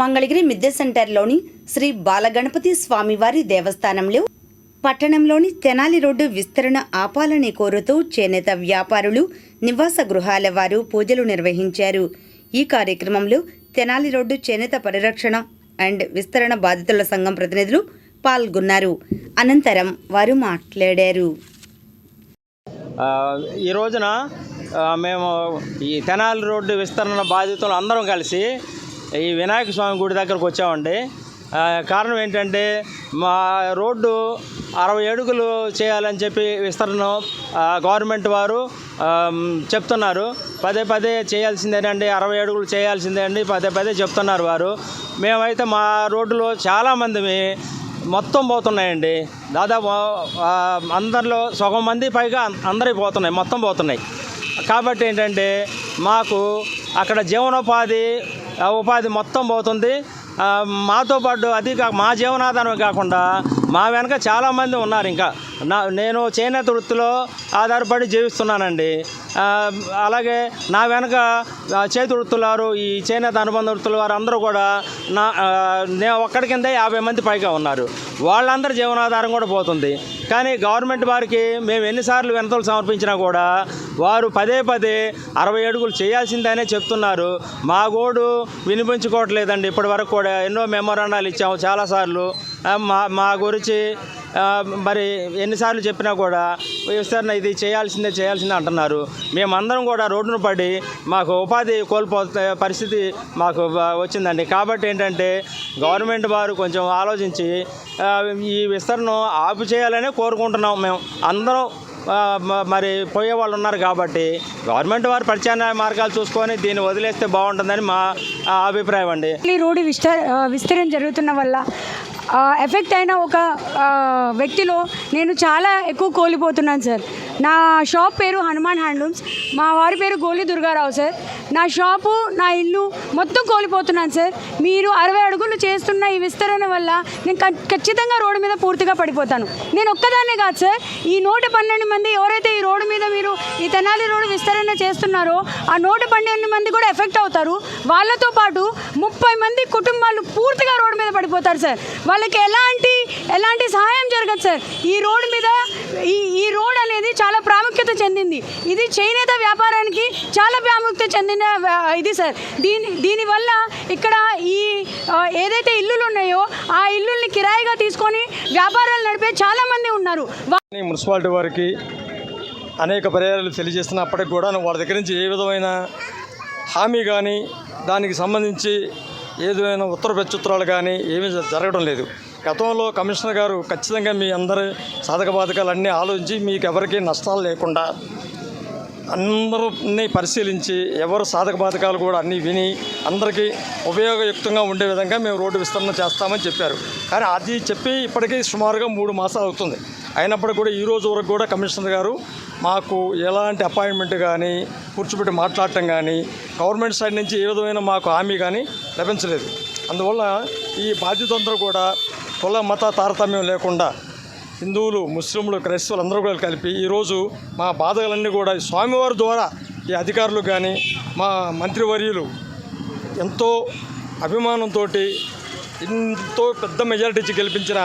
మంగళగిరి మిద్దె సెంటర్లోని శ్రీ బాలగణపతి స్వామివారి దేవస్థానంలో పట్టణంలోని తెనాలి రోడ్డు విస్తరణ ఆపాలని కోరుతూ చేనేత వ్యాపారులు, నివాస గృహాల వారు పూజలు నిర్వహించారు. ఈ కార్యక్రమంలో తెనాలి రోడ్డు చేనేత పరిరక్షణ అండ్ విస్తరణ బాధితుల సంఘం ప్రతినిధులు పాల్గొన్నారు. అనంతరం వారు మాట్లాడారు. ఈ రోజున మేము ఈ తెనాలి రోడ్డు విస్తరణ బాధితులు అందరం కలిసి ఈ వినాయక స్వామి గుడి దగ్గరకు వచ్చామండి. కారణం ఏంటంటే మా రోడ్డు 60 అడుగులు చేయాలని చెప్పి విస్తరణ గవర్నమెంట్ వారు చెప్తున్నారు. పదే పదే చేయాల్సిందేనండి, 60 అడుగులు చేయాల్సిందే అండి పదే చెప్తున్నారు వారు. మేమైతే మా రోడ్డులో చాలామంది మొత్తం పోతున్నాయండి. దాదాపు అందరిలో సగం మంది పైగా అందరికీ పోతున్నాయి, మొత్తం పోతున్నాయి. కాబట్టి ఏంటంటే మాకు అక్కడ ఉపాధి మొత్తం పోతుంది. మాతో పాటు అది మా జీవనాధారం కాకుండా మా వెనక చాలామంది ఉన్నారు. ఇంకా నేను చేనేత వృత్తిలో ఆధారపడి జీవిస్తున్నానండి. అలాగే నా వెనక చేతి వృత్తులు వారు, ఈ చేనేత అనుబంధ వృత్తుల వారు అందరూ కూడా నేను ఒక్కడి కింద 50 మంది పైగా ఉన్నారు. వాళ్ళందరి జీవనాధారం కూడా పోతుంది. కానీ గవర్నమెంట్ వారికి మేము ఎన్నిసార్లు వినతులు సమర్పించినా కూడా వారు పదే 60 అడుగులు చేయాల్సిందనే చెప్తున్నారు. మా గోడు వినిపించుకోవట్లేదండి. ఇప్పటి వరకు కూడా ఎన్నో మెమోరాండాలు ఇచ్చాము చాలాసార్లు. మా గురించి మరి ఎన్నిసార్లు చెప్పినా కూడా విస్తరణ ఇది చేయాల్సిందే అంటున్నారు. మేమందరం కూడా రోడ్డును పడి మాకు ఉపాధి కోల్పోతే పరిస్థితి మాకు వచ్చిందండి. కాబట్టి ఏంటంటే గవర్నమెంట్ వారు కొంచెం ఆలోచించి ఈ విస్తరణ ఆపు చేయాలనే కోరుకుంటున్నాం. మేము అందరం మరి పోయే వాళ్ళు ఉన్నారు కాబట్టి గవర్నమెంట్ వారు ప్రత్యామ్నాయ మార్గాలు చూసుకొని దీన్ని వదిలేస్తే బాగుంటుందని మా అభిప్రాయం అండి. ఈ రోడ్డు విస్తరణ జరుగుతున్న వల్ల ఎఫెక్ట్ అయిన ఒక వ్యక్తిలో నేను చాలా ఎక్కువ కోల్పోతున్నాను సార్. నా షాప్ పేరు హనుమాన్ హ్యాండ్లూమ్స్, మా వారి పేరు గోలి దుర్గారావు సార్. నా షాపు, నా ఇల్లు మొత్తం కోల్పోతున్నాను సార్. మీరు 60 అడుగులు చేస్తున్న ఈ విస్తరణ వల్ల నేను ఖచ్చితంగా రోడ్డు మీద పూర్తిగా పడిపోతాను. నేను ఒక్కదాన్నే కాదు సార్, ఈ 112 మంది ఎవరైతే ఈ రోడ్డు మీద మీరు ఈ తెనాలి రోడ్డు విస్తరణ చేస్తున్నారో ఆ 112 మంది కూడా ఎఫెక్ట్ అవుతారు. వాళ్ళతో పాటు 30 మంది కుటుంబాలు పూర్తిగా రోడ్డు మీద పడిపోతారు సార్. వాళ్ళకి ఎలాంటి సహాయం జరగదు సార్. ఈ రోడ్డు మీద ఈ రోడ్ అనేది చాలా ప్రాముఖ్యత చెందింది. ఇది చేనేత వ్యాపారానికి చాలా ప్రాముఖ్యత చెందిన ఇది సార్. దీనివల్ల ఇక్కడ ఈ ఏదైతే ఇల్లులు ఉన్నాయో ఆ ఇల్లుల్ని కిరాయిగా తీసుకొని వ్యాపారాలు నడిపే చాలామంది ఉన్నారు. మున్సిపాలిటీ వారికి అనేక పర్యాయాలు తెలియజేస్తున్నప్పటికి కూడా వాళ్ళ దగ్గర నుంచి ఏ విధమైన హామీ కానీ దానికి సంబంధించి ఏదైనా ఉత్తర ప్రత్యుత్తరాలు కానీ ఏమీ జరగడం లేదు. గతంలో కమిషనర్ గారు ఖచ్చితంగా మీ అందరి సాధక బాధకాలన్నీ ఆలోచించి మీకు ఎవరికి నష్టాలు లేకుండా అందరినీ పరిశీలించి ఎవరు సాధక బాధకాలు కూడా అన్నీ విని అందరికీ ఉపయోగయుక్తంగా ఉండే విధంగా మేము రోడ్డు విస్తరణ చేస్తామని చెప్పారు. కానీ అది చెప్పి ఇప్పటికీ సుమారుగా 3 మాసాలు అవుతుంది. అయినప్పటికీ కూడా ఈ రోజు వరకు కూడా కమిషనర్ గారు మాకు ఎలాంటి అపాయింట్మెంట్ కానీ కూర్చోబెట్టి మాట్లాడటం కానీ గవర్నమెంట్ సైడ్ నుంచి ఏ విధమైన మాకు హామీ కానీ లభించలేదు. అందువల్ల ఈ బాధ్యతందరూ కూడా కుల మత తారతమ్యం లేకుండా హిందువులు, ముస్లింలు, క్రైస్తవులు అందరూ కూడా కలిపి ఈరోజు మా బాధలన్నీ కూడా స్వామివారి ద్వారా ఈ అధికారులు కానీ మా మంత్రివర్యులు ఎంతో అభిమానంతో ఎంతో పెద్ద మెజారిటీ ఇచ్చి గెలిపించిన